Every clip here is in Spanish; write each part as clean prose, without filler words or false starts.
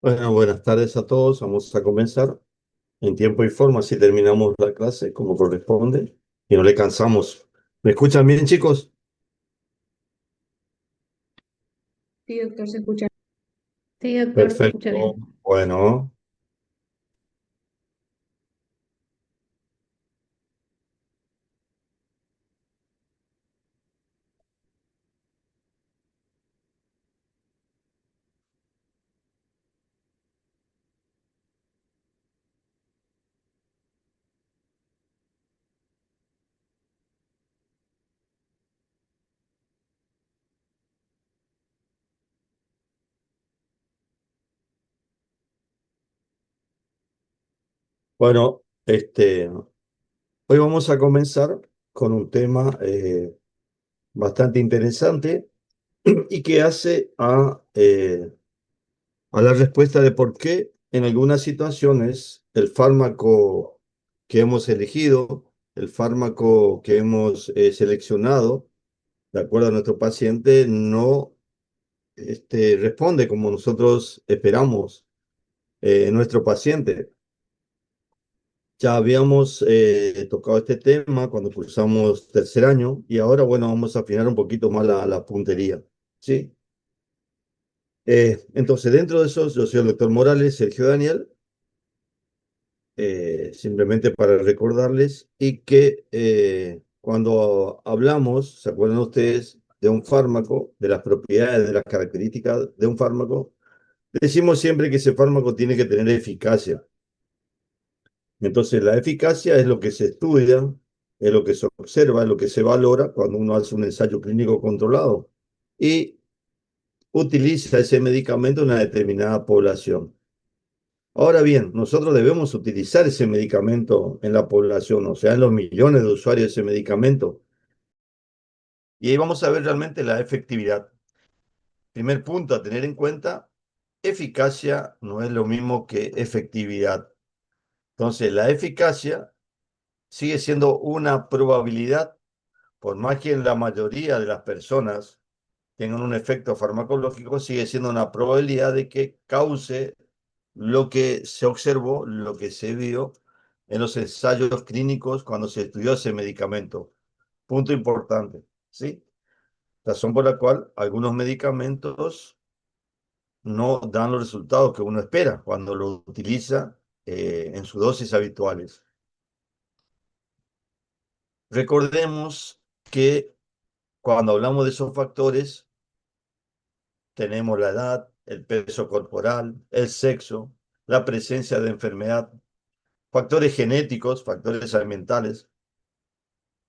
Bueno, buenas tardes a todos. Vamos a comenzar en tiempo y forma, si terminamos la clase como corresponde y no le cansamos. ¿Me escuchan bien, chicos? Sí, doctor, se escucha. Sí, doctor, se escucha Perfecto. bien. Bueno, bueno, hoy vamos a comenzar con un tema bastante interesante y que hace a la respuesta de por qué en algunas situaciones el fármaco que hemos elegido, el fármaco que hemos seleccionado, de acuerdo a nuestro paciente, no responde como nosotros esperamos en nuestro paciente. Ya habíamos tocado este tema cuando cursamos tercer año y ahora, bueno, vamos a afinar un poquito más la puntería, ¿sí? Entonces, dentro de eso, yo soy el doctor Morales, Sergio Daniel, simplemente para recordarles y que cuando hablamos, ¿se acuerdan ustedes de un fármaco, de las propiedades, de las características de un fármaco? Decimos siempre que ese fármaco tiene que tener eficacia. Entonces, la eficacia es lo que se estudia, es lo que se observa, es lo que se valora cuando uno hace un ensayo clínico controlado y utiliza ese medicamento en una determinada población. Ahora bien, nosotros debemos utilizar ese medicamento en la población, o sea, en los millones de usuarios de ese medicamento. Y ahí vamos a ver realmente la efectividad. Primer punto a tener en cuenta, eficacia no es lo mismo que efectividad. Entonces, la eficacia sigue siendo una probabilidad, por más que en la mayoría de las personas tengan un efecto farmacológico, sigue siendo una probabilidad de que cause lo que se observó, lo que se vio en los ensayos clínicos cuando se estudió ese medicamento. Punto importante, ¿sí? Razón por la cual algunos medicamentos no dan los resultados que uno espera cuando lo utiliza en sus dosis habituales. Recordemos que cuando hablamos de esos factores, tenemos la edad, el peso corporal, el sexo, la presencia de enfermedad, factores genéticos, factores ambientales,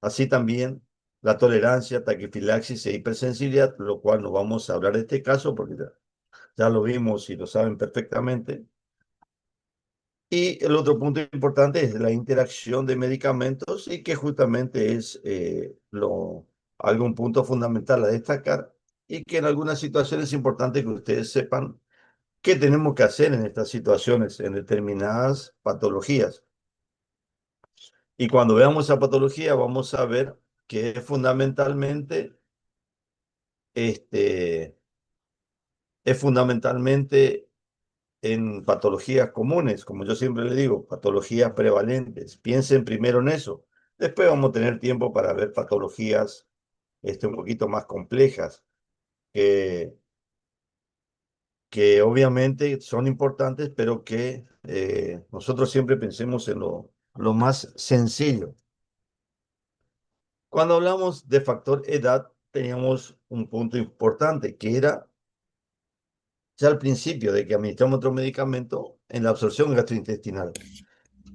así también la tolerancia, taquifilaxis e hipersensibilidad, lo cual no vamos a hablar de este caso porque ya lo vimos y lo saben perfectamente. Y el otro punto importante es la interacción de medicamentos y que justamente es algún punto fundamental a destacar y que en algunas situaciones es importante que ustedes sepan qué tenemos que hacer en estas situaciones, en determinadas patologías. Y cuando veamos esa patología vamos a ver que este, es fundamentalmente en patologías comunes, como yo siempre le digo, patologías prevalentes. Piensen primero en eso. Después vamos a tener tiempo para ver patologías un poquito más complejas, que, que obviamente son importantes, pero que nosotros siempre pensemos en lo más sencillo. Cuando hablamos de factor edad, teníamos un punto importante, que era ya al principio de que administramos otro medicamento en la absorción gastrointestinal.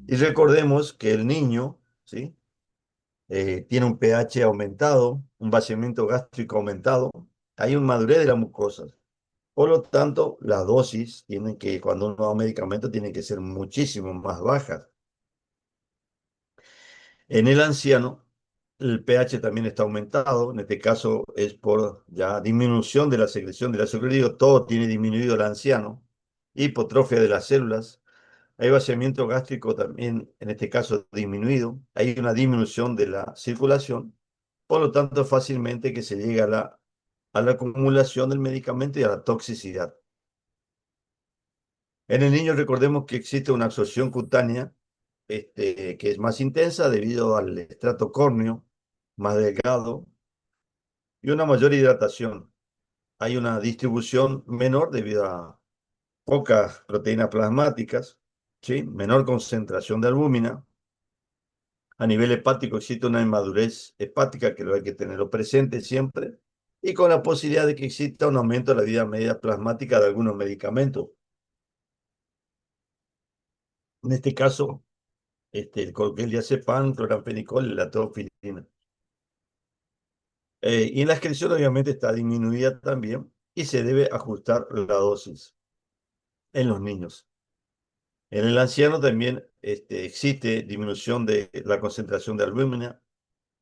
Y recordemos que el niño, ¿sí? Tiene un pH aumentado, un vaciamiento gástrico aumentado, hay una madurez de las mucosas. Por lo tanto, las dosis cuando uno da un medicamento, tienen que ser muchísimo más bajas. En el anciano, el pH también está aumentado, en este caso es por ya disminución de la secreción del ácido clorhídrico, todo tiene disminuido el anciano, hipotrofia de las células, hay vaciamiento gástrico también, en este caso disminuido, hay una disminución de la circulación, por lo tanto fácilmente que se llega a la acumulación del medicamento y a la toxicidad. En el niño recordemos que existe una absorción cutánea que es más intensa debido al estrato córneo, más delgado, y una mayor hidratación. Hay una distribución menor debido a pocas proteínas plasmáticas, ¿sí? Menor concentración de albúmina. A nivel hepático existe una inmadurez hepática que lo hay que tenerlo presente siempre, y con la posibilidad de que exista un aumento de la vida media plasmática de algunos medicamentos. En este caso, el diazepam, cloramfenicol y la teofilina. Y en la excreción obviamente está disminuida también y se debe ajustar la dosis en los niños. En el anciano también existe disminución de la concentración de albúmina.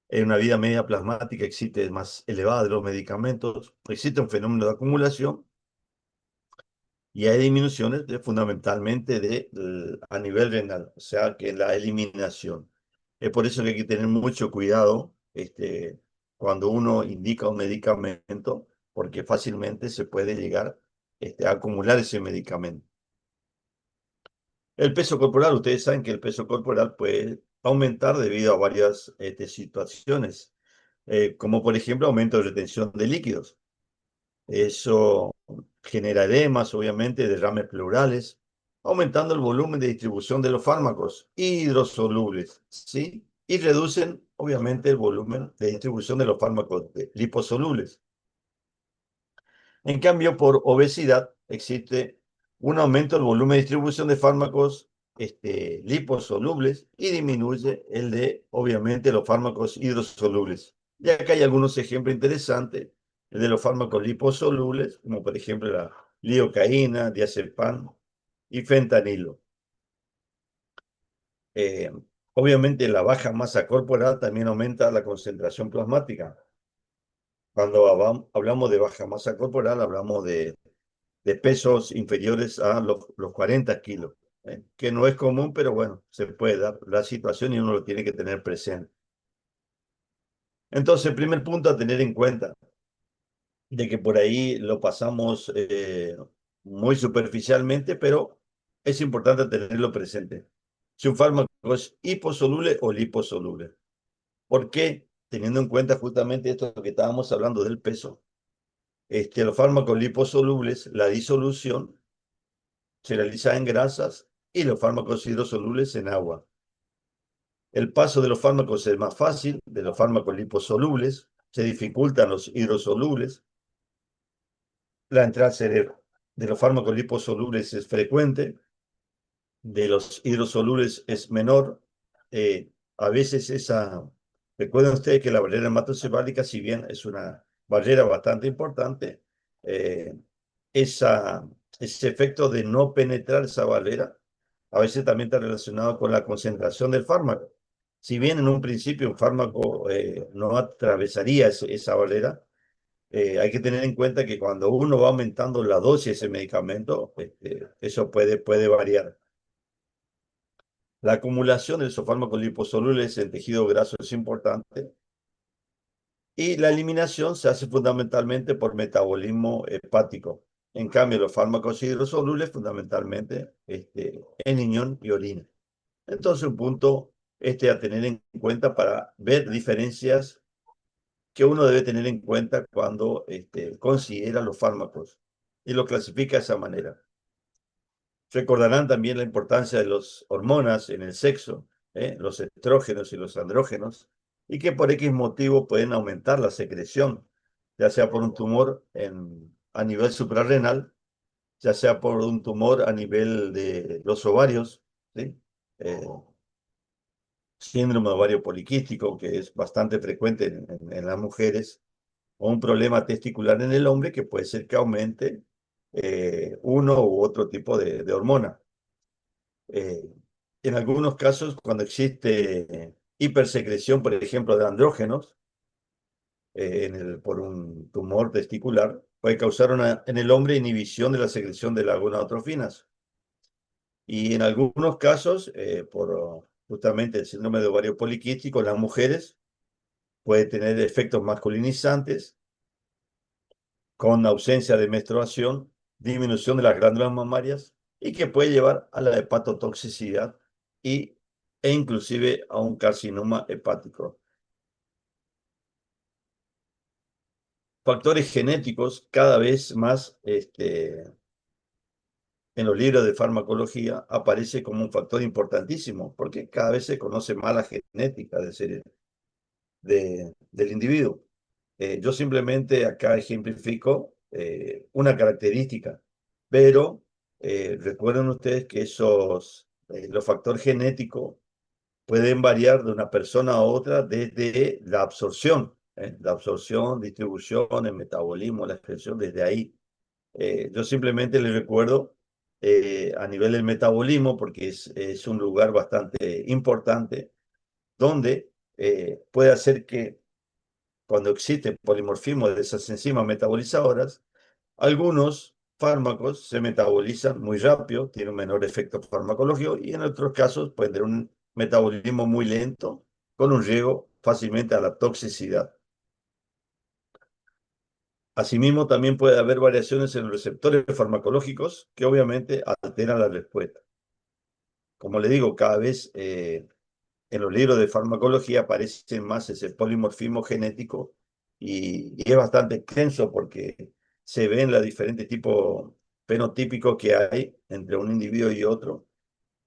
En una vida media plasmática existe más elevada de los medicamentos. Existe un fenómeno de acumulación y hay disminuciones fundamentalmente a nivel renal, o sea que la eliminación. Es por eso que hay que tener mucho cuidado cuando uno indica un medicamento, porque fácilmente se puede llegar a acumular ese medicamento. El peso corporal, ustedes saben que el peso corporal puede aumentar debido a varias situaciones, como por ejemplo aumento de retención de líquidos. Eso genera edemas, obviamente, derrames pleurales, aumentando el volumen de distribución de los fármacos hidrosolubles, ¿sí? Y reducen, obviamente, el volumen de distribución de los fármacos liposolubles. En cambio, por obesidad existe un aumento del volumen de distribución de fármacos liposolubles y disminuye el de, obviamente, los fármacos hidrosolubles. Y acá hay algunos ejemplos interesantes, el de los fármacos liposolubles, como por ejemplo la lidocaína, diazepam y fentanilo. Eh, Obviamente, la baja masa corporal también aumenta la concentración plasmática. Cuando hablamos de baja masa corporal, hablamos de pesos inferiores a los 40 kilos, que no es común, pero bueno, se puede dar la situación y uno lo tiene que tener presente. Entonces, el primer punto a tener en cuenta, de que por ahí lo pasamos muy superficialmente, pero es importante tenerlo presente. Si un fármaco es hiposoluble o liposoluble. ¿Por qué? Teniendo en cuenta justamente esto que estábamos hablando del peso. Los fármacos liposolubles, la disolución se realiza en grasas y los fármacos hidrosolubles en agua. El paso de los fármacos es más fácil, de los fármacos liposolubles, se dificultan los hidrosolubles. La entrada al cerebro de los fármacos liposolubles es frecuente, de los hidrosolubles es menor. A veces recuerden ustedes que la barrera hematocefálica, si bien es una barrera bastante importante, eh, esa, ese efecto de no penetrar esa barrera a veces también está relacionado con la concentración del fármaco. Si bien en un principio un fármaco no atravesaría esa barrera, hay que tener en cuenta que cuando uno va aumentando la dosis de ese medicamento, eso puede variar. La acumulación de esos fármacos liposolubles en tejido graso es importante y la eliminación se hace fundamentalmente por metabolismo hepático. En cambio, los fármacos hidrosolubles fundamentalmente en riñón y orina. Entonces, un punto a tener en cuenta para ver diferencias que uno debe tener en cuenta cuando considera los fármacos y lo clasifica de esa manera. Recordarán también la importancia de las hormonas en el sexo, los estrógenos y los andrógenos, y que por X motivo pueden aumentar la secreción, ya sea por un tumor a nivel suprarrenal, ya sea por un tumor a nivel de los ovarios, ¿sí? Eh, Síndrome de ovario poliquístico, que es bastante frecuente en las mujeres, o un problema testicular en el hombre, que puede ser que aumente uno u otro tipo de hormona. Eh, en algunos casos, cuando existe hipersecreción, por ejemplo, de andrógenos por un tumor testicular, puede causar en el hombre inhibición de la secreción de las gonadotrofinas. Y en algunos casos, por justamente el síndrome de ovario poliquístico, en las mujeres puede tener efectos masculinizantes con ausencia de menstruación, disminución de las glándulas mamarias y que puede llevar a la hepatotoxicidad e inclusive a un carcinoma hepático. Factores genéticos cada vez más en los libros de farmacología aparece como un factor importantísimo, porque cada vez se conoce más la genética del individuo. Yo simplemente acá ejemplifico una característica, pero recuerden ustedes que los factores genéticos pueden variar de una persona a otra desde la absorción, distribución, el metabolismo, la expresión, desde ahí. Yo simplemente les recuerdo a nivel del metabolismo, porque es un lugar bastante importante, donde puede hacer que cuando existe polimorfismo de esas enzimas metabolizadoras, algunos fármacos se metabolizan muy rápido, tienen un menor efecto farmacológico, y en otros casos pueden tener un metabolismo muy lento, con un riesgo fácilmente a la toxicidad. Asimismo, también puede haber variaciones en los receptores farmacológicos que obviamente alteran la respuesta. Como le digo, cada vez en los libros de farmacología aparece más ese polimorfismo genético y es bastante extenso porque se ven los diferentes tipos fenotípicos que hay entre un individuo y otro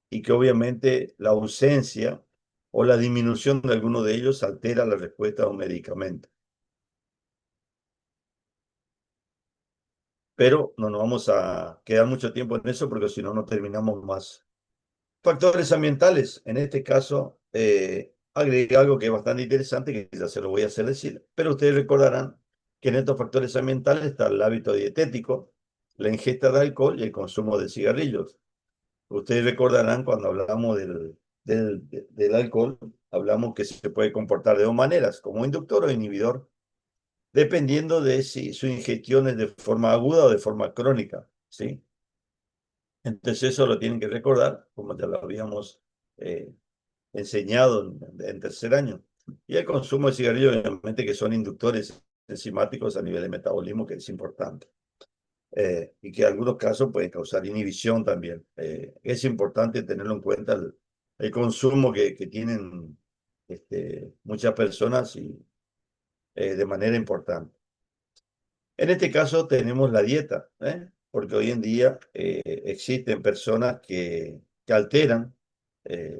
y que obviamente la ausencia o la disminución de alguno de ellos altera la respuesta a un medicamento. Pero no nos vamos a quedar mucho tiempo en eso porque si no, no terminamos más. Factores ambientales, en este caso, agregué algo que es bastante interesante, que ya se lo voy a hacer decir, pero ustedes recordarán que en estos factores ambientales está el hábito dietético, la ingesta de alcohol y el consumo de cigarrillos. Ustedes recordarán cuando hablamos del alcohol, hablamos que se puede comportar de dos maneras, como inductor o inhibidor, dependiendo de si su ingestión es de forma aguda o de forma crónica, ¿sí? Entonces eso lo tienen que recordar, como ya lo habíamos enseñado en tercer año. Y el consumo de cigarrillos, obviamente, que son inductores enzimáticos a nivel de metabolismo, que es importante. Y que en algunos casos pueden causar inhibición también. Es importante tenerlo en cuenta el consumo que tienen muchas personas y de manera importante. En este caso tenemos la dieta, porque hoy en día existen personas que alteran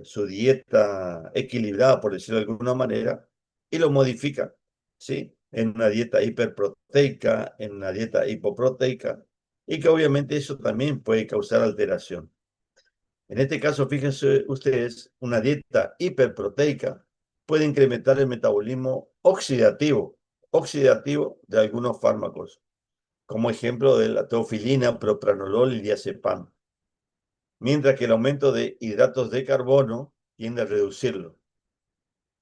su dieta equilibrada, por decirlo de alguna manera, y lo modifican, ¿sí? En una dieta hiperproteica, en una dieta hipoproteica, y que obviamente eso también puede causar alteración. En este caso, fíjense ustedes, una dieta hiperproteica puede incrementar el metabolismo oxidativo de algunos fármacos, como ejemplo de la teofilina, propranolol y diazepam, mientras que el aumento de hidratos de carbono tiende a reducirlo.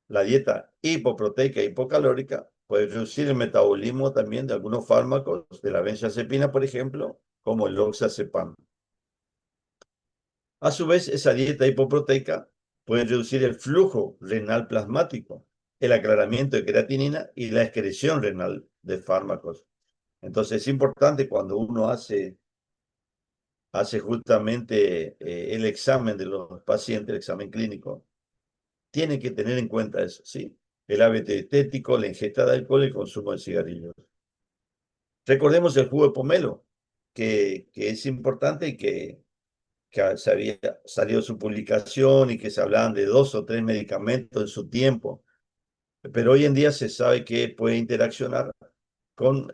La dieta hipoproteica e hipocalórica puede reducir el metabolismo también de algunos fármacos, de la benzodiazepina, por ejemplo, como el oxazepam. A su vez, esa dieta hipoproteica puede reducir el flujo renal plasmático, el aclaramiento de creatinina y la excreción renal de fármacos. Entonces es importante cuando uno hace justamente el examen de los pacientes, el examen clínico, tiene que tener en cuenta eso, ¿sí? El hábito dietético, la ingesta de alcohol y el consumo de cigarrillos. Recordemos el jugo de pomelo, que es importante y que se había salido su publicación y que se hablaban de 2 o 3 medicamentos en su tiempo, pero hoy en día se sabe que puede interaccionar con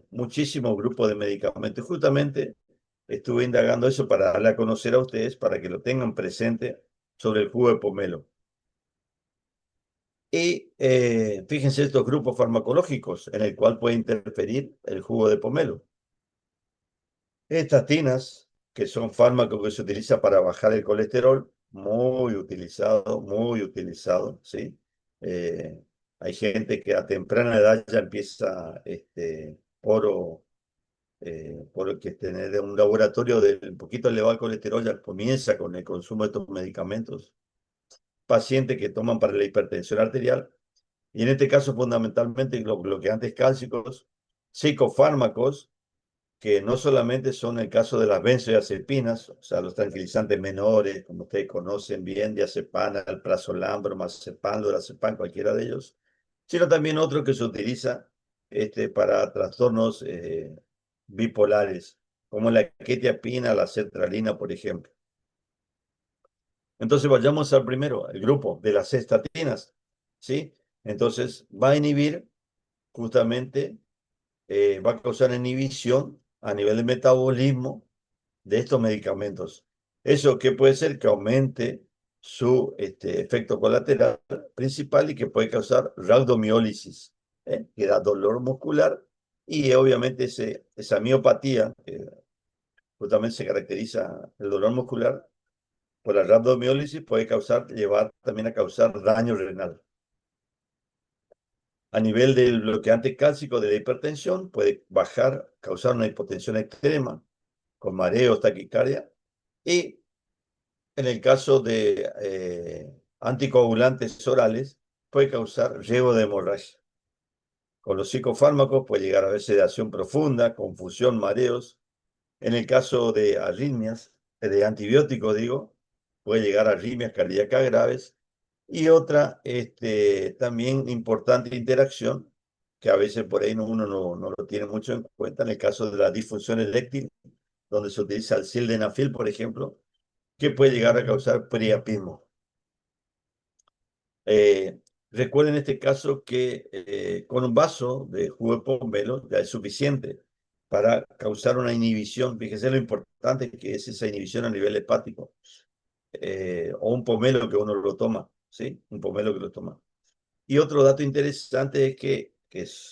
muchísimos grupos de medicamentos. Justamente estuve indagando eso para darle a conocer a ustedes, para que lo tengan presente sobre el jugo de pomelo. Y fíjense estos grupos farmacológicos en el cual puede interferir el jugo de pomelo. Estatinas, que son fármacos que se utilizan para bajar el colesterol, muy utilizado, ¿sí? Eh, Hay gente que a temprana edad ya empieza por el que tener un laboratorio de un poquito elevado el colesterol, ya comienza con el consumo de estos medicamentos. Pacientes que toman para la hipertensión arterial, y en este caso fundamentalmente bloqueantes cálcicos, psicofármacos, que no solamente son el caso de las benzodiazepinas, o sea, los tranquilizantes menores, como ustedes conocen bien, diazepam, alprazolam, bromazepam, lorazepam, cualquiera de ellos, sino también otro que se utiliza para trastornos bipolares, como la quetiapina, la sertralina, por ejemplo. Entonces vayamos al primero, el grupo de las estatinas, ¿sí? Entonces va a inhibir justamente, va a causar inhibición a nivel de metabolismo de estos medicamentos. Eso que puede ser que aumente su efecto colateral principal y que puede causar rhabdomiólisis, que da dolor muscular y obviamente esa miopatía, que justamente se caracteriza el dolor muscular por la rhabdomiólisis, puede llevar también a causar daño renal. A nivel del bloqueante cálcico de la hipertensión, puede causar una hipotensión extrema, con mareos, taquicardia, y en el caso de anticoagulantes orales, puede causar riesgo de hemorragia. Con los psicofármacos puede llegar a haber sedación profunda, confusión, mareos. En el caso de arritmias, de antibióticos, digo, puede llegar a arritmias cardíacas graves. Y otra también importante interacción, que a veces por ahí uno no lo tiene mucho en cuenta, en el caso de la disfunción eréctil, donde se utiliza el sildenafil, por ejemplo, que puede llegar a causar priapismo. Eh, Recuerden en este caso que con un vaso de jugo de pomelo ya es suficiente para causar una inhibición. Fíjense lo importante que es esa inhibición a nivel hepático. O un pomelo que uno lo toma, ¿sí? Un pomelo que lo toma. Y otro dato interesante es que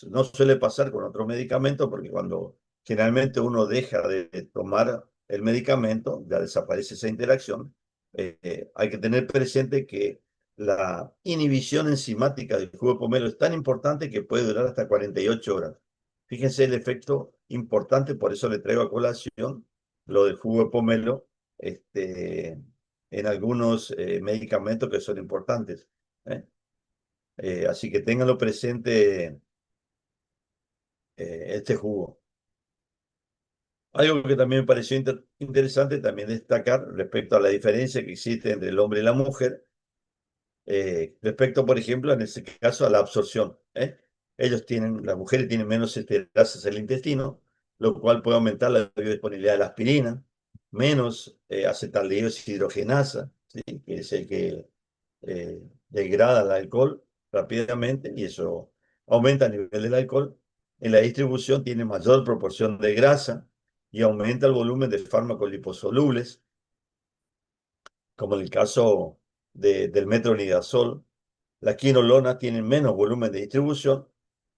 no suele pasar con otros medicamentos, porque cuando generalmente uno deja de tomar el medicamento, ya desaparece esa interacción. Hay que tener presente que la inhibición enzimática del jugo de pomelo es tan importante que puede durar hasta 48 horas. Fíjense el efecto importante, por eso le traigo a colación lo del jugo de pomelo en algunos medicamentos que son importantes. ¿Eh? Así que ténganlo presente este jugo. Algo que también me pareció interesante también destacar respecto a la diferencia que existe entre el hombre y la mujer, respecto, por ejemplo, en ese caso, a la absorción. Las mujeres tienen menos grasas en el intestino, lo cual puede aumentar la biodisponibilidad de la aspirina, menos acetaldehidrogenasa, ¿sí? Que es el que degrada el alcohol rápidamente y eso aumenta el nivel del alcohol. En la distribución tiene mayor proporción de grasa y aumenta el volumen de fármacos liposolubles, como en el caso del metronidazol. Las quinolonas tienen menos volumen de distribución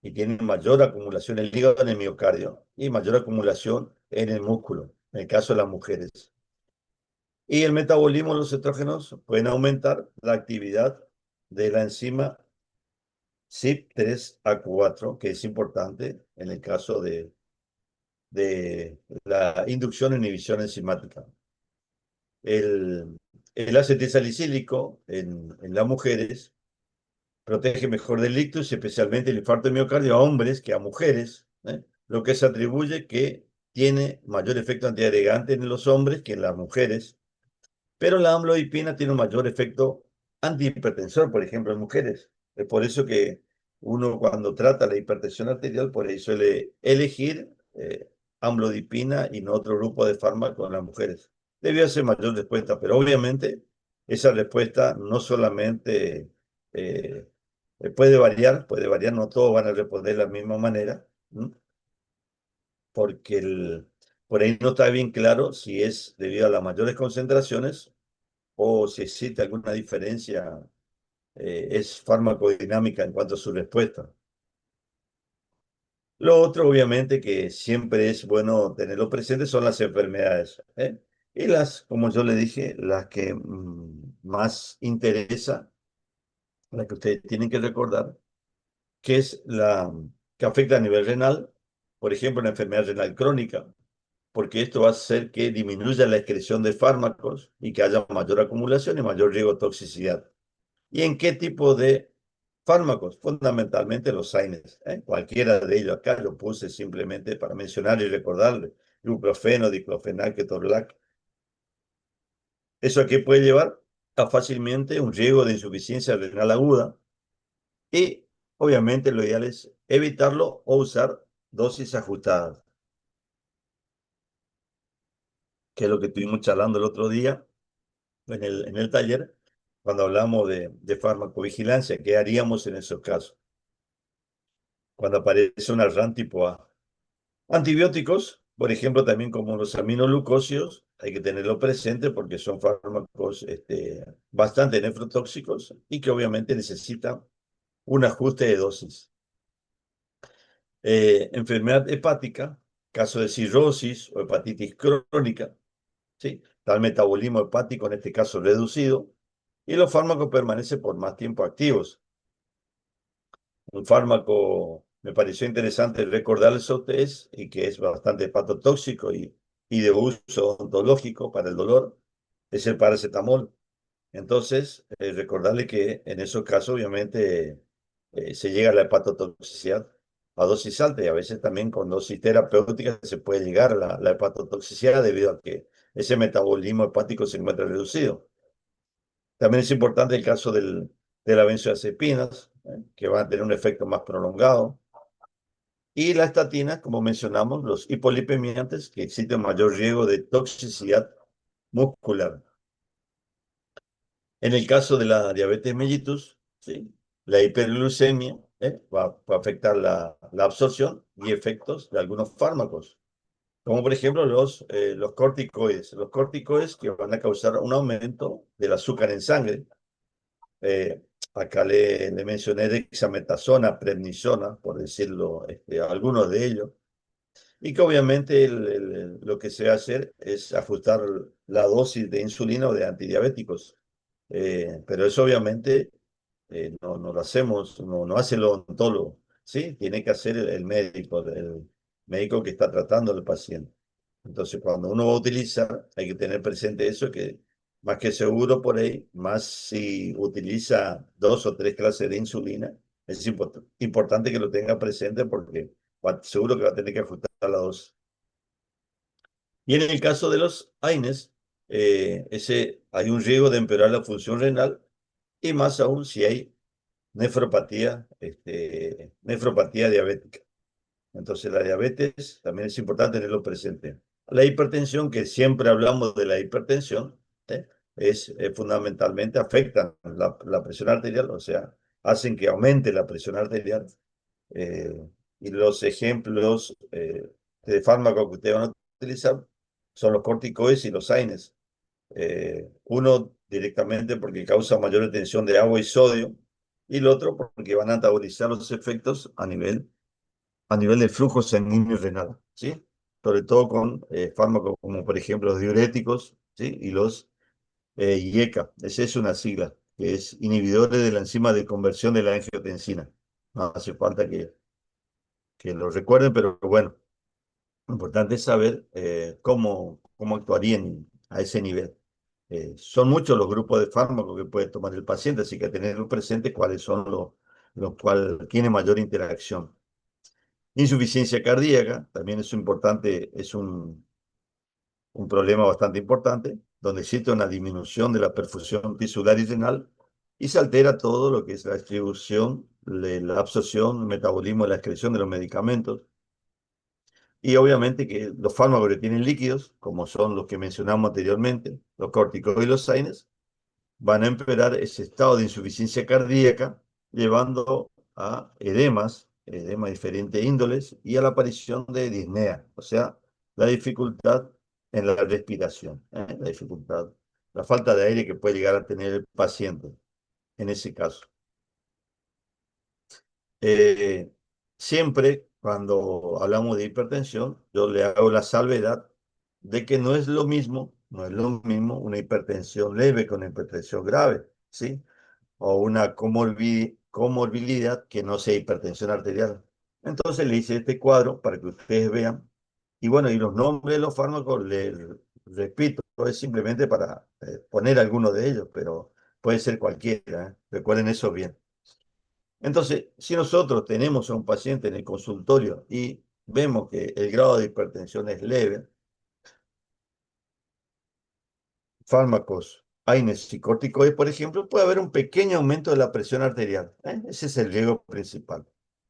y tienen mayor acumulación en el hígado, en el miocardio y mayor acumulación en el músculo, en el caso de las mujeres. Y el metabolismo de los estrógenos pueden aumentar la actividad de la enzima CYP3A4, que es importante en el caso de la inducción e inhibición enzimática. El acetilsalicílico en las mujeres protege mejor del ictus, especialmente el infarto de miocardio a hombres que a mujeres, lo que se atribuye que tiene mayor efecto antiagregante en los hombres que en las mujeres. Pero la amlodipina tiene un mayor efecto antihipertensor, por ejemplo, en mujeres. Es por eso que uno cuando trata la hipertensión arterial, por ahí suele elegir amlodipina y no otro grupo de fármacos en las mujeres. Debió ser mayor respuesta, pero obviamente esa respuesta no solamente eh, puede variar, no todos van a responder de la misma manera, porque por ahí no está bien claro si es debido a las mayores concentraciones o si existe alguna diferencia, es farmacodinámica en cuanto a su respuesta. Lo otro, obviamente, que siempre es bueno tenerlo presente son las enfermedades. Y como yo le dije, las que más interesa, las que ustedes tienen que recordar, que es la que afecta a nivel renal, por ejemplo, la enfermedad renal crónica, porque esto va a hacer que disminuya la excreción de fármacos y que haya mayor acumulación y mayor riesgo de toxicidad. ¿Y en qué tipo de fármacos? Fundamentalmente los AINES. Cualquiera de ellos acá lo puse simplemente para mencionar y recordarle. ibuprofeno, diclofenac, ketorolac. ¿Eso a qué puede llevar? A fácilmente un riesgo de insuficiencia renal aguda y obviamente lo ideal es evitarlo o usar dosis ajustadas, que es lo que estuvimos charlando el otro día en el taller, cuando hablamos de farmacovigilancia. ¿Qué haríamos en esos casos? Cuando aparece una RAN tipo A. Antibióticos, por ejemplo, también como los aminoglucósidos, hay que tenerlo presente porque son fármacos bastante nefrotóxicos y que obviamente necesitan un ajuste de dosis. Enfermedad hepática, caso de cirrosis o hepatitis crónica, ¿sí? Tal metabolismo hepático, en este caso reducido, y los fármacos permanecen por más tiempo activos. Un fármaco me pareció interesante recordarles a ustedes y que es bastante hepatotóxico y de uso ontológico para el dolor, es el paracetamol. Entonces, recordarle que en esos casos, obviamente, se llega a la hepatotoxicidad a dosis alta y a veces también con dosis terapéuticas se puede llegar a la hepatotoxicidad debido a que ese metabolismo hepático se encuentra reducido. También es importante el caso de las benzodiazepinas, que van a tener un efecto más prolongado. Y la estatina, como mencionamos, los hipolipemiantes, que existe un mayor riesgo de toxicidad muscular. En el caso de la diabetes mellitus, ¿sí? La hiperglucemia va a afectar la absorción y efectos de algunos fármacos, como por ejemplo los corticoides. Los corticoides que van a causar un aumento del azúcar en sangre. Eh, Acá le mencioné dexametasona, prednisona, por decirlo, algunos de ellos. Y que obviamente lo que se va a hacer es ajustar la dosis de insulina o de antidiabéticos. Pero eso obviamente no lo hacemos, no hace el odontólogo, ¿sí? Tiene que hacer el médico que está tratando al paciente. Entonces, cuando uno va a utilizar, hay que tener presente eso, que más que seguro por ahí, más si utiliza 2 o 3 clases de insulina, es importante que lo tenga presente porque seguro que va a tener que ajustar la dosis. Y en el caso de los AINES, hay un riesgo de empeorar la función renal y más aún si hay nefropatía diabética. Entonces la diabetes también es importante tenerlo presente. La hipertensión, que siempre hablamos de la hipertensión, es fundamentalmente afectan la presión arterial, o sea, hacen que aumente la presión arterial. eh, y los ejemplos de fármacos que ustedes van a utilizar son los corticoides y los AINES. Uno directamente porque causa mayor retención de agua y sodio, y el otro porque van a antagonizar los efectos a nivel del flujo sanguíneo y renal, ¿sí? Sobre todo con fármacos como por ejemplo los diuréticos, ¿sí? Y los IECA, esa es una sigla, que es inhibidores de la enzima de conversión de la angiotensina. No hace falta que lo recuerden, pero bueno, lo importante es saber cómo actuarían a ese nivel. Son muchos los grupos de fármacos que puede tomar el paciente, así que tener presente cuáles son los cuales tienen mayor interacción. Insuficiencia cardíaca, también es importante, es un problema bastante importante, donde existe una disminución de la perfusión tisular y renal y se altera todo lo que es la distribución, la absorción, el metabolismo y la excreción de los medicamentos. Y obviamente que los fármacos que tienen líquidos, como son los que mencionamos anteriormente, los corticoides y los AINES, van a empeorar ese estado de insuficiencia cardíaca, llevando a edemas de diferentes índoles y a la aparición de disnea, o sea, la dificultad en la respiración, la falta de aire que puede llegar a tener el paciente en ese caso. Eh, Siempre cuando hablamos de hipertensión, yo le hago la salvedad de que no es lo mismo una hipertensión leve con una hipertensión grave, ¿sí? O una comorbilidad que no sea hipertensión arterial. Entonces le hice este cuadro para que ustedes vean. Y bueno, y los nombres de los fármacos, les repito, es simplemente para poner algunos de ellos, pero puede ser cualquiera, ¿eh? Recuerden eso bien. Entonces, si nosotros tenemos a un paciente en el consultorio y vemos que el grado de hipertensión es leve, fármacos AINES y corticoides, por ejemplo, puede haber un pequeño aumento de la presión arterial. Ese es el riesgo principal.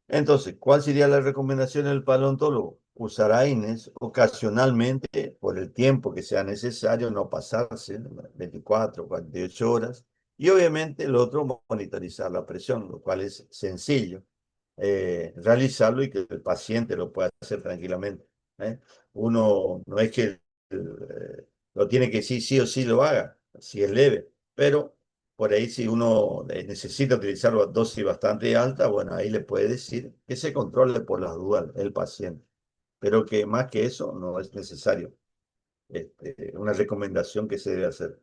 Entonces, ¿cuál sería la recomendación del paleontólogo? Usar AINES ocasionalmente por el tiempo que sea necesario, no pasarse 24, 48 horas. Y obviamente el otro, monitorizar la presión, lo cual es sencillo realizarlo y que el paciente lo pueda hacer tranquilamente. ¿eh? Uno no es que lo tiene que decir sí o sí lo haga, si es leve, pero por ahí si uno necesita utilizarlo a dosis bastante alta, bueno, ahí le puede decir que se controle por las dudas el paciente, pero que más que eso no es necesario. Una recomendación que se debe hacer.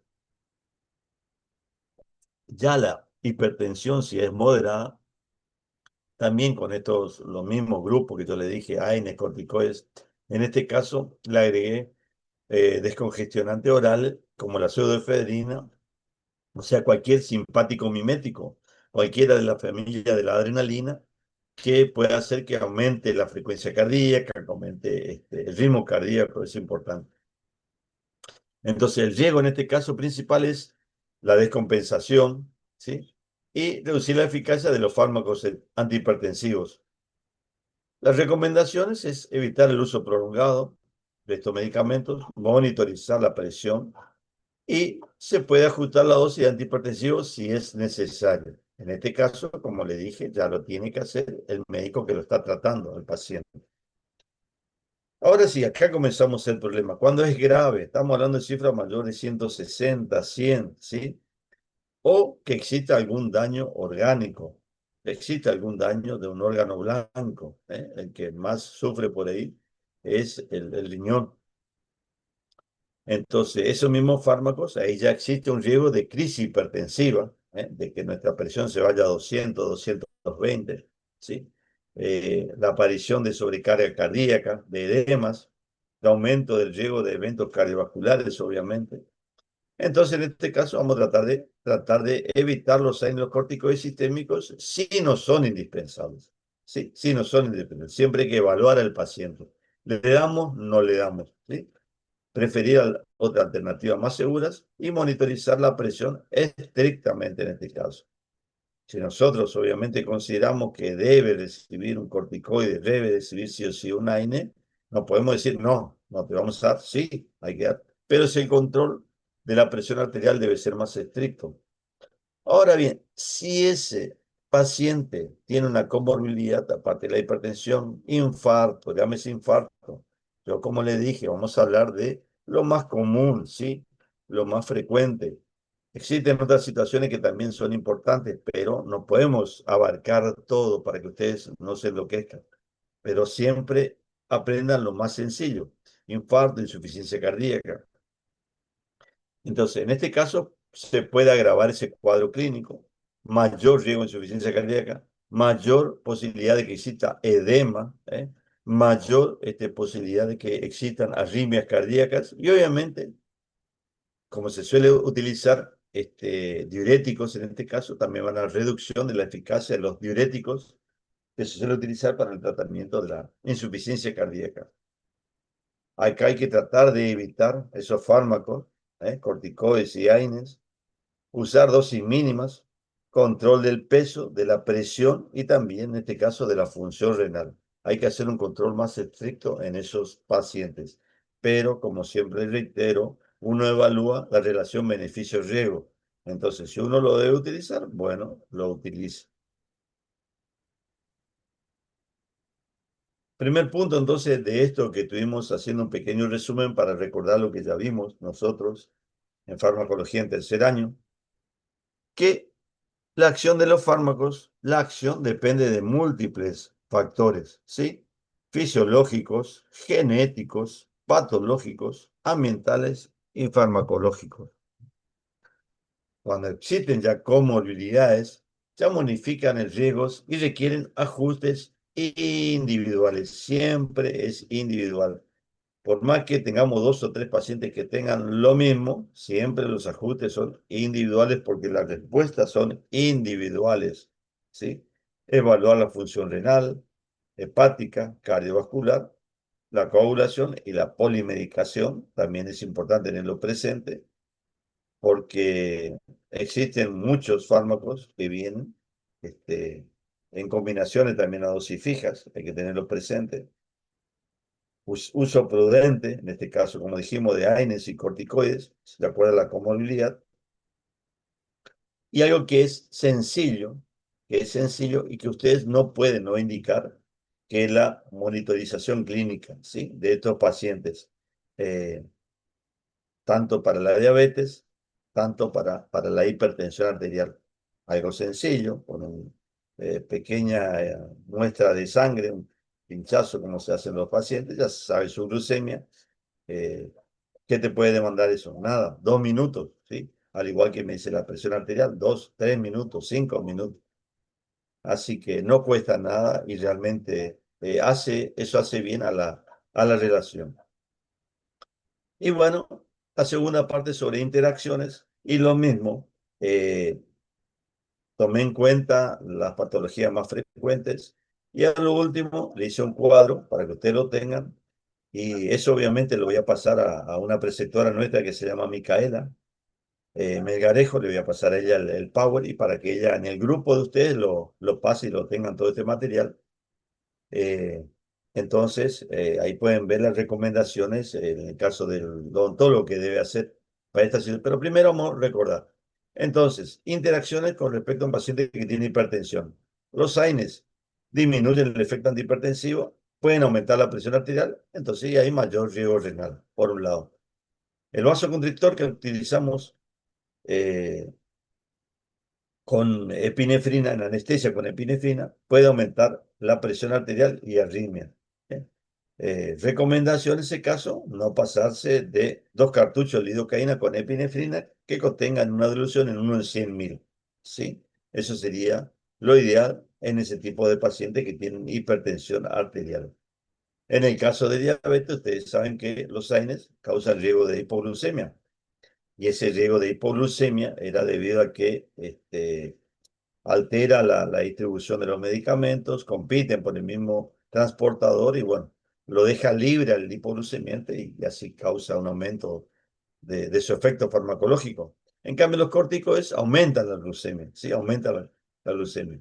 Ya la hipertensión, si es moderada, también con estos, los mismos grupos que yo le dije, AINES, corticoides, en este caso le agregué descongestionante oral como la pseudoefedrina, o sea, cualquier simpático mimético, cualquiera de la familia de la adrenalina, que pueda hacer que aumente la frecuencia cardíaca, que aumente el ritmo cardíaco, es importante. Entonces, el riesgo en este caso principal es la descompensación, ¿sí? Y reducir la eficacia de los fármacos antihipertensivos. Las recomendaciones es evitar el uso prolongado de estos medicamentos, monitorizar la presión y se puede ajustar la dosis de antihipertensivos si es necesario. En este caso, como le dije, ya lo tiene que hacer el médico que lo está tratando al paciente. Ahora sí, acá comenzamos el problema. Cuando es grave, estamos hablando de cifras mayores de 160, 100, ¿sí? O que exista algún daño orgánico, existe algún daño de un órgano blanco, ¿eh? El que más sufre por ahí es el riñón. Entonces, esos mismos fármacos, ahí ya existe un riesgo de crisis hipertensiva, ¿eh? De que nuestra presión se vaya a 200, 220, ¿sí? La aparición de sobrecarga cardíaca, de edemas, de aumento del riesgo de eventos cardiovasculares, obviamente. Entonces, en este caso, vamos a tratar de evitar los corticoides sistémicos si no son indispensables. Sí, si no son indispensables. Siempre hay que evaluar al paciente. ¿Le damos? No le damos. ¿Sí? Preferir otras alternativas más seguras y monitorizar la presión estrictamente en este caso. Si nosotros obviamente consideramos que debe recibir un corticoide, debe recibir sí o sí un AINE, no podemos decir no, no te vamos a dar, sí, hay que dar. Pero si el control de la presión arterial debe ser más estricto. Ahora bien, si ese paciente tiene una comorbilidad, aparte de la hipertensión, infarto, llámese infarto, yo como le dije, vamos a hablar de lo más común, ¿sí? Lo más frecuente. Existen otras situaciones que también son importantes, pero no podemos abarcar todo para que ustedes no se enloquezcan. Pero siempre aprendan lo más sencillo. Infarto, insuficiencia cardíaca. Entonces, en este caso, se puede agravar ese cuadro clínico, mayor riesgo de insuficiencia cardíaca, mayor posibilidad de que exista edema, mayor posibilidad de que existan arritmias cardíacas y obviamente, como se suele utilizar diuréticos en este caso, también van a la reducción de la eficacia de los diuréticos que se suele utilizar para el tratamiento de la insuficiencia cardíaca. Acá hay que tratar de evitar esos fármacos, corticoides y AINES, usar dosis mínimas, control del peso, de la presión y también en este caso de la función renal. Hay que hacer un control más estricto en esos pacientes. Pero, como siempre reitero, uno evalúa la relación beneficio-riesgo. Entonces, si uno lo debe utilizar, bueno, lo utiliza. Primer punto, entonces, de esto que tuvimos haciendo un pequeño resumen para recordar lo que ya vimos nosotros en farmacología en tercer año, que la acción de los fármacos, la acción depende de múltiples factores, ¿sí? Fisiológicos, genéticos, patológicos, ambientales y farmacológicos. Cuando existen ya comorbilidades, ya modifican el riesgo y requieren ajustes individuales. Siempre es individual. Por más que tengamos 2 o 3 pacientes que tengan lo mismo, siempre los ajustes son individuales porque las respuestas son individuales, ¿sí? Evaluar la función renal, hepática, cardiovascular, la coagulación y la polimedicación, también es importante tenerlo presente. porque existen muchos fármacos que vienen en combinaciones también a dosis fijas, hay que tenerlo presente. Uso prudente, en este caso, como dijimos, de AINES y corticoides, de acuerdo a la comorbilidad. Y algo que es sencillo y que ustedes no pueden no indicar, que es la monitorización clínica, ¿sí?, de estos pacientes, eh, tanto para la diabetes, tanto para la hipertensión arterial. Algo sencillo, con una pequeña muestra de sangre, un pinchazo como se hace en los pacientes, ya se sabe su glucemia. eh, ¿Qué te puede demandar eso? Nada, 2 minutos, ¿sí? Al igual que me dice la presión arterial, 2, 3 minutos, 5 minutos. Así que no cuesta nada y realmente eso hace bien a la relación. Y bueno, la segunda parte sobre interacciones y lo mismo, tomé en cuenta las patologías más frecuentes y a lo último le hice un cuadro para que ustedes lo tengan y eso obviamente lo voy a pasar a una preceptora nuestra que se llama Micaela Melgarejo, le voy a pasar a ella el Power y para que ella en el grupo de ustedes lo pase y lo tengan todo este material. Eh, entonces, ahí pueden ver las recomendaciones en el caso del odontólogo que debe hacer para esta situación. Pero primero vamos a recordar. Entonces, interacciones con respecto a un paciente que tiene hipertensión. Los AINES disminuyen el efecto antihipertensivo, pueden aumentar la presión arterial, entonces ya hay mayor riesgo renal, por un lado. El vasoconstrictor que utilizamos eh, con epinefrina, en anestesia con epinefrina, puede aumentar la presión arterial y arritmia. ¿Eh? Recomendación en ese caso, no pasarse de 2 cartuchos de lidocaína con epinefrina que contengan una dilución en 1 en 100.000. ¿Sí? Eso sería lo ideal en ese tipo de pacientes que tienen hipertensión arterial. En el caso de diabetes, ustedes saben que los AINES causan riesgo de hipoglucemia. Y ese riesgo de hipoglucemia era debido a que altera la distribución de los medicamentos, compiten por el mismo transportador y bueno, lo deja libre al hipoglucemiante y así causa un aumento de su efecto farmacológico. En cambio, los corticoides aumentan la glucemia, sí, aumentan la glucemia.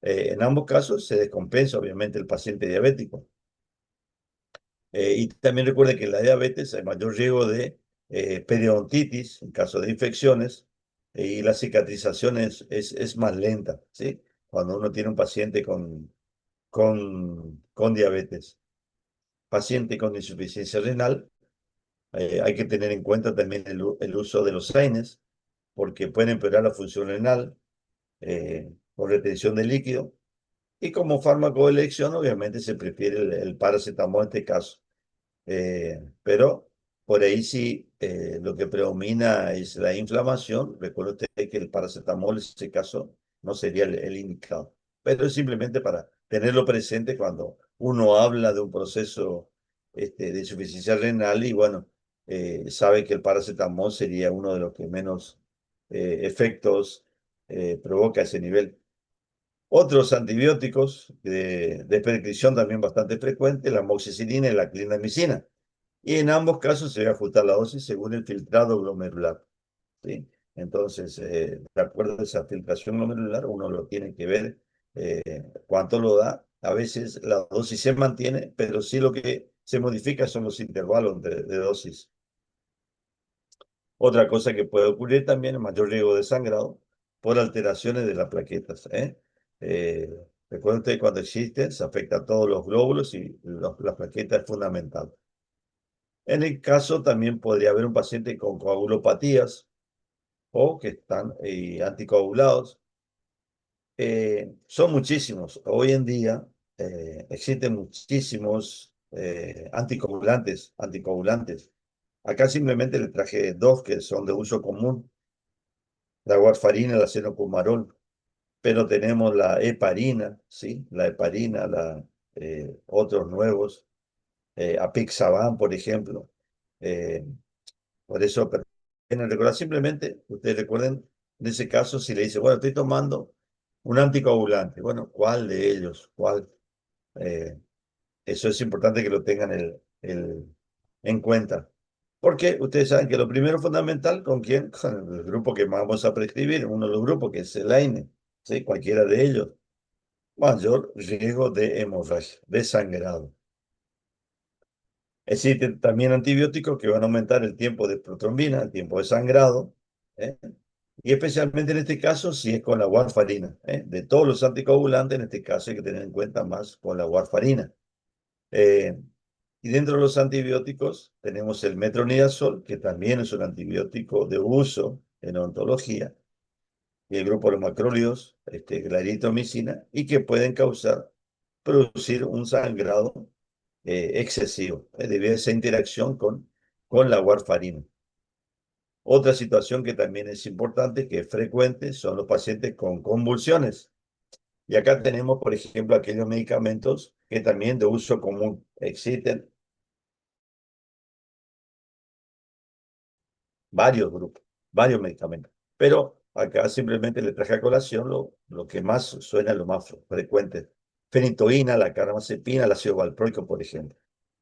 En ambos casos se descompensa obviamente el paciente diabético. Y también recuerde que en la diabetes hay mayor riesgo de periodontitis en caso de infecciones y la cicatrización es más lenta, ¿sí? Cuando uno tiene un paciente con diabetes. Paciente con insuficiencia renal, hay que tener en cuenta también el uso de los AINES, porque pueden empeorar la función renal por retención de líquido. Y como fármaco de elección, obviamente se prefiere el paracetamol en este caso. Pero por ahí sí lo que predomina es la inflamación. Recuerde usted que el paracetamol en este caso no sería el indicado, pero es simplemente para tenerlo presente cuando uno habla de un proceso de insuficiencia renal y bueno, sabe que el paracetamol sería uno de los que menos efectos provoca ese nivel. Otros antibióticos de prescripción también bastante frecuente, la amoxicilina y la clindamicina. Y en ambos casos se va a ajustar la dosis según el filtrado glomerular, ¿sí? Entonces, de acuerdo a esa filtración glomerular, uno lo tiene que ver cuánto lo da. A veces la dosis se mantiene, pero sí lo que se modifica son los intervalos de dosis. Otra cosa que puede ocurrir también es mayor riesgo de sangrado por alteraciones de las plaquetas. Eh, Recuerden ustedes, cuando existen, se afecta a todos los glóbulos y la plaqueta es fundamental. En el caso también podría haber un paciente con coagulopatías o que están anticoagulados. Son muchísimos. Hoy en día existen muchísimos anticoagulantes. Acá simplemente le traje dos que son de uso común, la warfarina y la cenocumarol, pero tenemos la heparina, ¿sí? La heparina, otros nuevos, apixaban, por ejemplo. Eh, Por eso, pero en recordar simplemente, ustedes recuerden, en ese caso, si le dice, bueno, estoy tomando un anticoagulante, bueno, ¿cuál de ellos? ¿Cuál? Eh, Eso es importante que lo tengan en cuenta. Porque ustedes saben que lo primero fundamental, ¿con quién? Con el grupo que vamos a prescribir, uno de los grupos que es el AINE, ¿sí? Cualquiera de ellos. Mayor riesgo de hemorragia, de sangrado. Existen también antibióticos que van a aumentar el tiempo de protrombina, el tiempo de sangrado, ¿eh? Y especialmente en este caso, si es con la warfarina, ¿eh? De todos los anticoagulantes, en este caso hay que tener en cuenta más con la warfarina. Eh, y dentro de los antibióticos tenemos el metronidazol, que también es un antibiótico de uso en odontología, y el grupo de los macrólidos, la eritromicina, y que pueden producir un sangrado excesivo, debido a esa interacción con la warfarina. Otra situación que también es importante, que es frecuente, son los pacientes con convulsiones. Y acá tenemos, por ejemplo, aquellos medicamentos que también de uso común existen, varios grupos, varios medicamentos. Pero acá simplemente le traje a colación lo que más suena, lo más frecuente. Fenitoína, la carbamazepina, el ácido valproico, por ejemplo.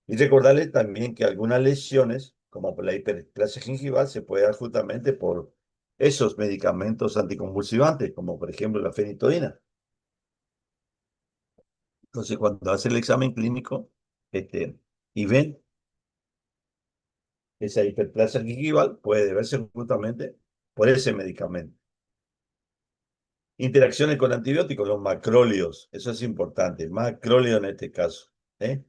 Y recordarle también que algunas lesiones, como por la hiperplasia gingival, se puede dar justamente por esos medicamentos anticonvulsivantes, como por ejemplo la fenitoína. Entonces, cuando hace el examen clínico y ven esa hiperplasia gingival, puede deberse justamente por ese medicamento. Interacciones con antibióticos, los macrólidos, eso es importante, macrólidos en este caso, ¿eh?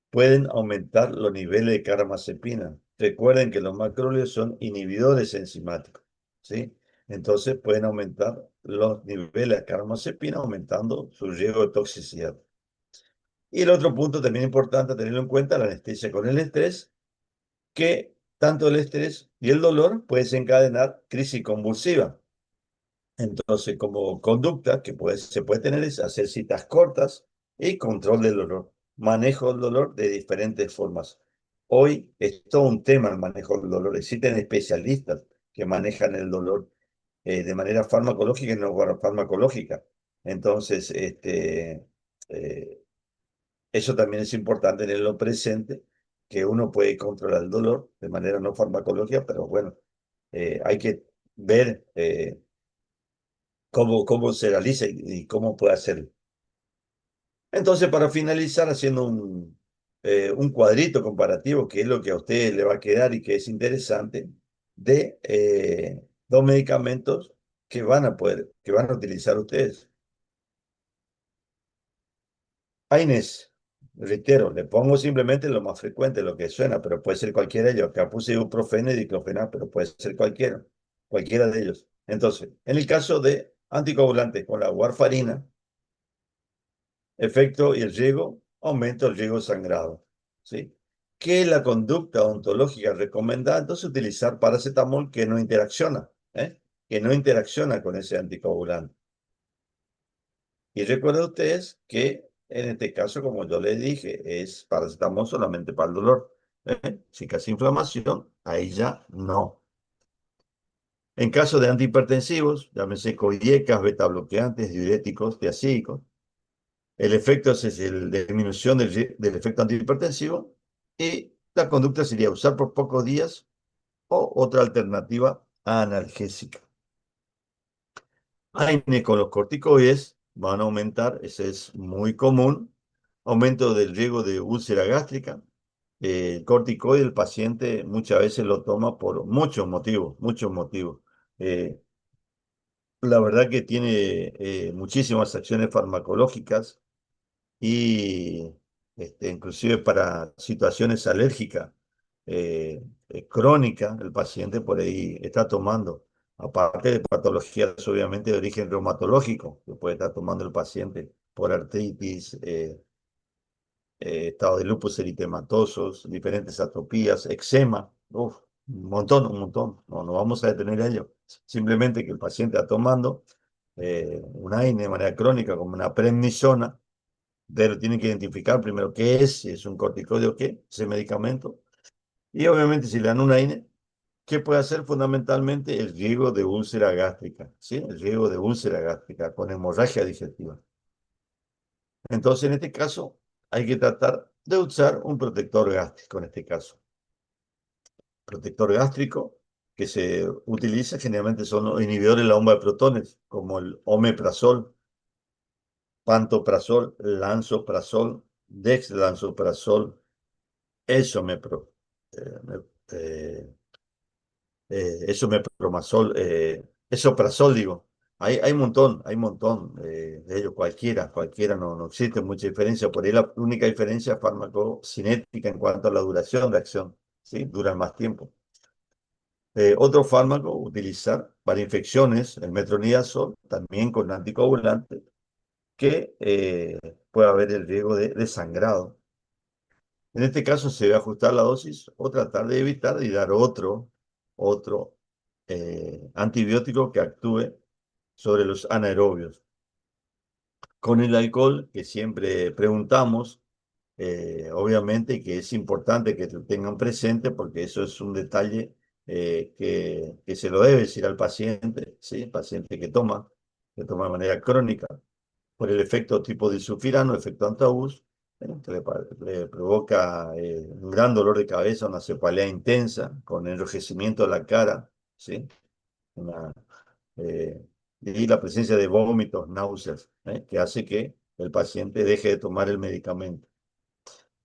Pueden aumentar los niveles de carbamazepina. Recuerden que los macrólidos son inhibidores enzimáticos, ¿sí? Entonces pueden aumentar los niveles de carbamazepina, aumentando su riesgo de toxicidad. Y el otro punto también importante a tenerlo en cuenta, la anestesia con el estrés, que tanto el estrés y el dolor pueden desencadenar crisis convulsiva. Entonces, como conducta que se puede tener es hacer citas cortas y control del dolor, manejo del dolor de diferentes formas. Hoy es todo un tema el manejo del dolor. Existen especialistas que manejan el dolor de manera farmacológica y no farmacológica. Entonces, eh, eso también es importante tenerlo presente, que uno puede controlar el dolor de manera no farmacológica, pero bueno, hay que ver cómo se realiza y cómo puede hacerlo. Entonces, para finalizar, haciendo un cuadrito comparativo, que es lo que a usted le va a quedar y que es interesante, de dos medicamentos que van a utilizar ustedes. AINES, reitero, le pongo simplemente lo más frecuente, lo que suena, pero puede ser cualquiera de ellos. Acá puse ibuprofeno y diclofenac, pero puede ser cualquiera de ellos. Entonces, en el caso de anticoagulantes con la warfarina, efecto y el riesgo, aumento el riesgo sangrado, ¿sí? ¿Qué es la conducta ontológica recomendada? Entonces, utilizar paracetamol que no interacciona, ¿eh? Que no interacciona con ese anticoagulante. Y recuerden ustedes que en este caso, como yo les dije, es paracetamol solamente para el dolor, ¿eh? Si casi inflamación, ahí ya no. En caso de antihipertensivos, llámese coidecas, beta bloqueantes, diuréticos, tiazídicos, el efecto es la disminución del efecto antihipertensivo y la conducta sería usar por pocos días o otra alternativa analgésica. AINE con los corticoides van a aumentar, ese es muy común, aumento del riesgo de úlcera gástrica. El corticoide el paciente muchas veces lo toma por muchos motivos, muchos motivos. Eh, la verdad que tiene muchísimas acciones farmacológicas y inclusive para situaciones alérgicas crónicas, el paciente por ahí está tomando, aparte de patologías obviamente de origen reumatológico, que puede estar tomando el paciente por artritis, estado de lupus eritematosos, diferentes atopías, eczema, uf, un montón, no vamos a detener ello, simplemente que el paciente está tomando un AINE de manera crónica como una prednisona, pero tienen que identificar primero qué es, si es un corticoide o qué, ese medicamento. Y obviamente si le dan una INE, ¿qué puede hacer fundamentalmente? El riesgo de úlcera gástrica, ¿sí? El riesgo de úlcera gástrica con hemorragia digestiva. Entonces, en este caso, hay que tratar de usar un protector gástrico en este caso. protector gástrico que se utiliza generalmente son los inhibidores de la bomba de protones, como el omeprazol, pantoprazol, lansoprazol, dexlansoprazol, esomepro, eh, me- eh, esomeprazol, esoprazol, digo. Hay un montón de ellos, cualquiera, no existe mucha diferencia. Por ahí la única diferencia es farmacocinética en cuanto a la duración de acción, ¿sí? Duran más tiempo. Otro fármaco, utilizar para infecciones, el metronidazol, también con anticoagulante, que puede haber el riesgo de sangrado. En este caso se debe ajustar la dosis o tratar de evitar y dar otro antibiótico que actúe sobre los anaerobios. Con el alcohol, que siempre preguntamos, obviamente que es importante que lo tengan presente porque eso es un detalle que se lo debe decir al paciente, ¿sí? Paciente que toma de manera crónica por el efecto tipo disulfirano, efecto antabús, que le provoca un gran dolor de cabeza, una cefalea intensa, con enrojecimiento de la cara, ¿sí? Una, eh, y la presencia de vómitos, náuseas, que hace que el paciente deje de tomar el medicamento.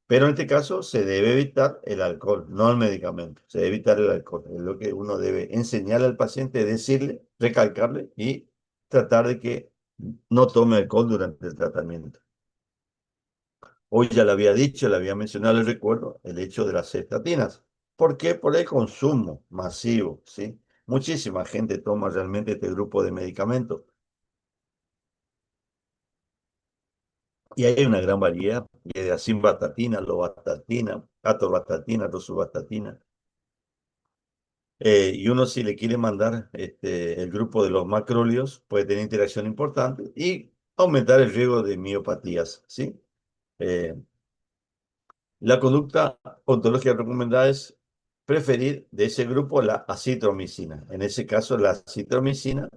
Pero en este caso se debe evitar el alcohol, no el medicamento. Se debe evitar el alcohol. Es lo que uno debe enseñar al paciente, decirle, recalcarle y tratar de que no tome alcohol durante el tratamiento. Hoy ya le había dicho, le había mencionado, les recuerdo, el hecho de las estatinas. ¿Por qué? Por el consumo masivo, ¿sí? Muchísima gente toma realmente este grupo de medicamentos. Y hay una gran variedad, de simvastatina, lovastatina, atorvastatina, rosuvastatina. Y uno si le quiere mandar el grupo de los macrólidos puede tener interacción importante y aumentar el riesgo de miopatías, ¿sí? Eh, la conducta ontológica recomendada es preferir de ese grupo la acitromicina. En ese caso, la acitromicina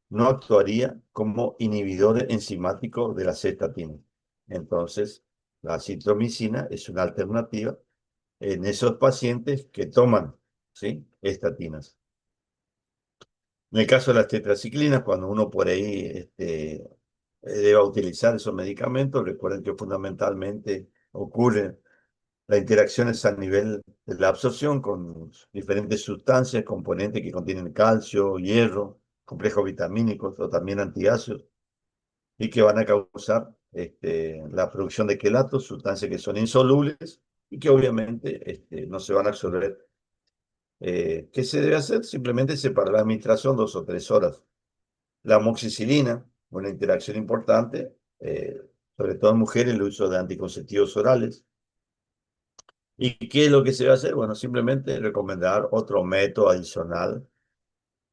no actuaría como inhibidor enzimático de la cestatina. Entonces, la acitromicina es una alternativa en esos pacientes que toman, ¿sí? Estatinas. En el caso de las tetraciclinas, cuando uno por ahí deba utilizar esos medicamentos, recuerden que fundamentalmente ocurren las interacciones a nivel de la absorción con diferentes sustancias, componentes que contienen calcio, hierro, complejos vitamínicos o también antiácidos, y que van a causar la producción de quelatos, sustancias que son insolubles y que obviamente no se van a absorber. ¿Qué se debe hacer? Simplemente separar la administración 2 o 3 horas. La amoxicilina, una interacción importante, sobre todo en mujeres, el uso de anticonceptivos orales. ¿Y qué es lo que se va a hacer? Bueno, simplemente recomendar otro método adicional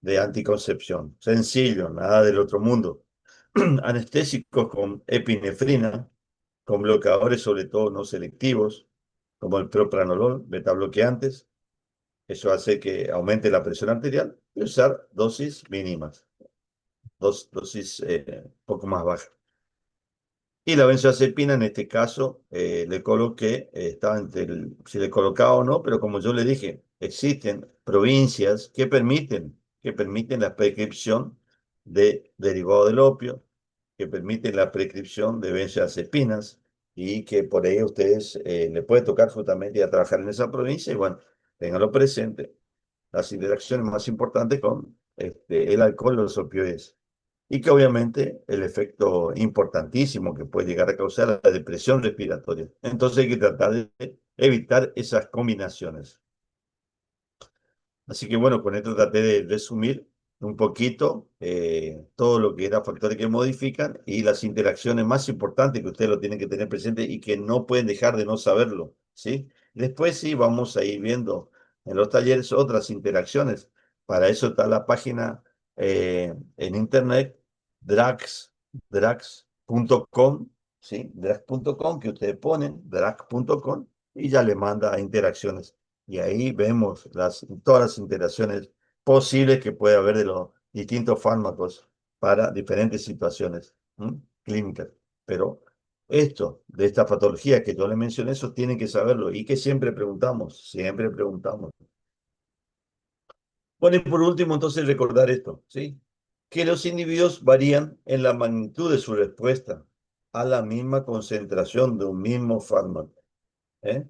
de anticoncepción. Sencillo, nada del otro mundo. Anestésicos con epinefrina, con bloqueadores sobre todo no selectivos, como el propranolol, betabloqueantes. Eso hace que aumente la presión arterial y usar dosis mínimas, dosis poco más bajas. Y la benzodiazepina, en este caso, le coloqué, estaba entre si le colocaba o no, pero como yo le dije, existen provincias que permiten la prescripción de derivado del opio, que permiten la prescripción de benzodiazepinas y que por ahí a ustedes le puede tocar justamente ir a trabajar en esa provincia y bueno, ténganlo presente, las interacciones más importantes con el alcohol, los opioides y que obviamente el efecto importantísimo que puede llegar a causar la depresión respiratoria. Entonces hay que tratar de evitar esas combinaciones. Así que bueno, con esto traté de resumir un poquito todo lo que eran factores que modifican y las interacciones más importantes que ustedes lo tienen que tener presente y que no pueden dejar de no saberlo, ¿sí? Después sí vamos a ir viendo en los talleres otras interacciones. Para eso está la página en internet drags.com, ¿sí? Drags.com que ustedes ponen, drags.com y ya le manda interacciones. Y ahí vemos todas las interacciones posibles que puede haber de los distintos fármacos para diferentes situaciones clínicas. Pero de esta patología que yo le mencioné, eso tienen que saberlo y que siempre preguntamos, siempre preguntamos. Bueno, y por último, entonces, recordar esto, ¿sí? Que los individuos varían en la magnitud de su respuesta a la misma concentración de un mismo fármaco, ¿eh?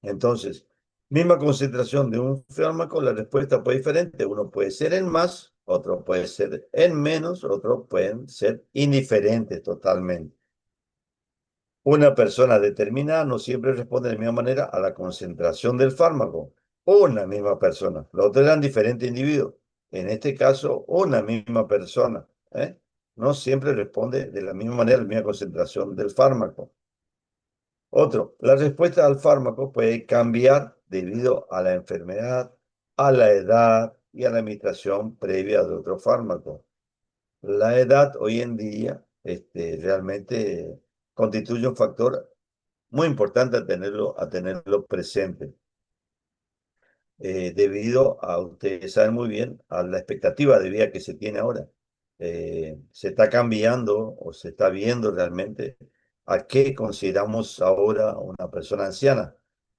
Entonces, misma concentración de un fármaco, la respuesta puede ser diferente. Uno puede ser en más, otro puede ser en menos, otros pueden ser indiferentes totalmente. Una persona determinada no siempre responde de la misma manera a la concentración del fármaco. Una misma persona. Los otros eran diferentes individuos. En este caso, una misma persona, ¿eh? No siempre responde de la misma manera a la misma concentración del fármaco. Otro, la respuesta al fármaco puede cambiar debido a la enfermedad, a la edad y a la administración previa de otro fármaco. La edad hoy en día realmente constituye un factor muy importante a tenerlo presente, debido a, ustedes saben muy bien, a la expectativa de vida que se tiene ahora. Se está cambiando o se está viendo realmente a qué consideramos ahora una persona anciana.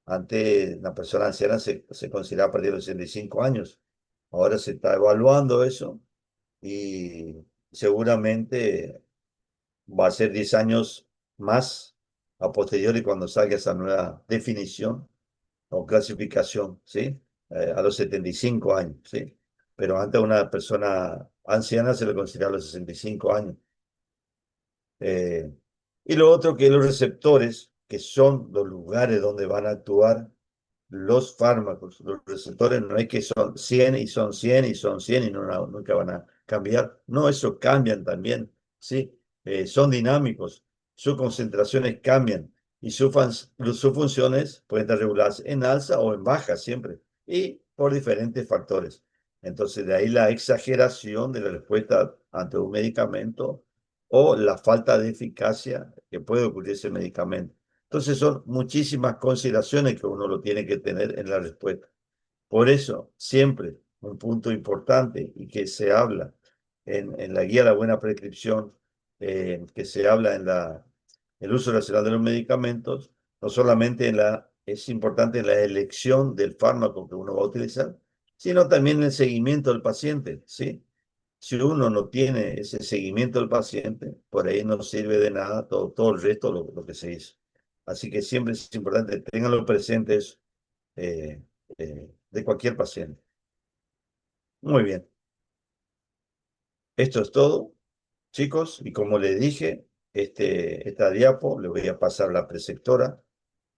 Antes, una persona anciana se consideraba a partir de los 65 años. Ahora se está evaluando eso y seguramente va a ser 10 años más a posteriori cuando salga esa nueva definición o clasificación, ¿sí? A los 75 años, ¿sí? Pero antes a una persona anciana se le considera a los 65 años. Eh, y lo otro que los receptores, que son los lugares donde van a actuar los fármacos, los receptores, no es que son 100 y son 100 y son 100 y nunca van a cambiar. No, eso cambian también, ¿sí? Son dinámicos, sus concentraciones cambian y sus funciones pueden estar reguladas en alza o en baja siempre y por diferentes factores. Entonces, de ahí la exageración de la respuesta ante un medicamento o la falta de eficacia que puede ocurrir ese medicamento. Entonces son muchísimas consideraciones que uno lo tiene que tener en la respuesta. Por eso, siempre un punto importante y que se habla en la guía de la buena prescripción, que se habla en el uso racional de los medicamentos, no solamente es importante en la elección del fármaco que uno va a utilizar, sino también en el seguimiento del paciente, ¿sí? Si uno no tiene ese seguimiento del paciente, por ahí no sirve de nada todo el resto lo que se hizo. Así que siempre es importante, tenganlo presentes de cualquier paciente. Muy bien, esto es todo, chicos, y como les dije, esta diapo le voy a pasar a la preceptora,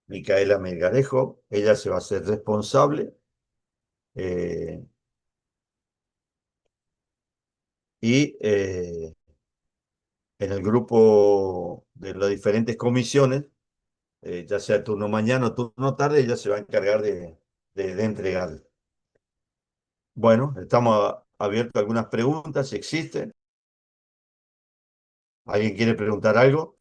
Micaela Melgarejo. Ella se va a hacer responsable y en el grupo de las diferentes comisiones, ya sea turno mañana o turno tarde, ella se va a encargar de entregar. Bueno, estamos abiertos a algunas preguntas, si existen. ¿Alguien quiere preguntar algo?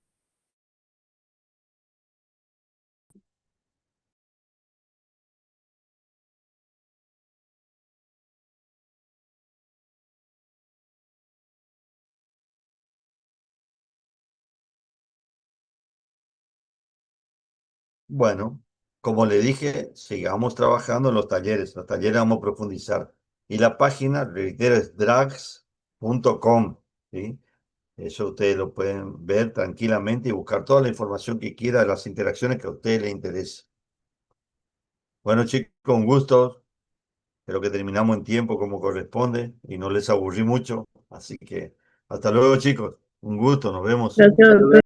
Bueno, como le dije, sigamos trabajando en los talleres. Los talleres vamos a profundizar. Y la página, reitero, es drags.com, ¿sí? Eso ustedes lo pueden ver tranquilamente y buscar toda la información que quiera de las interacciones que a ustedes les interese. Bueno, chicos, un gusto. Creo que terminamos en tiempo como corresponde y no les aburrí mucho. Así que hasta luego, chicos. Un gusto, nos vemos. Gracias, doctor.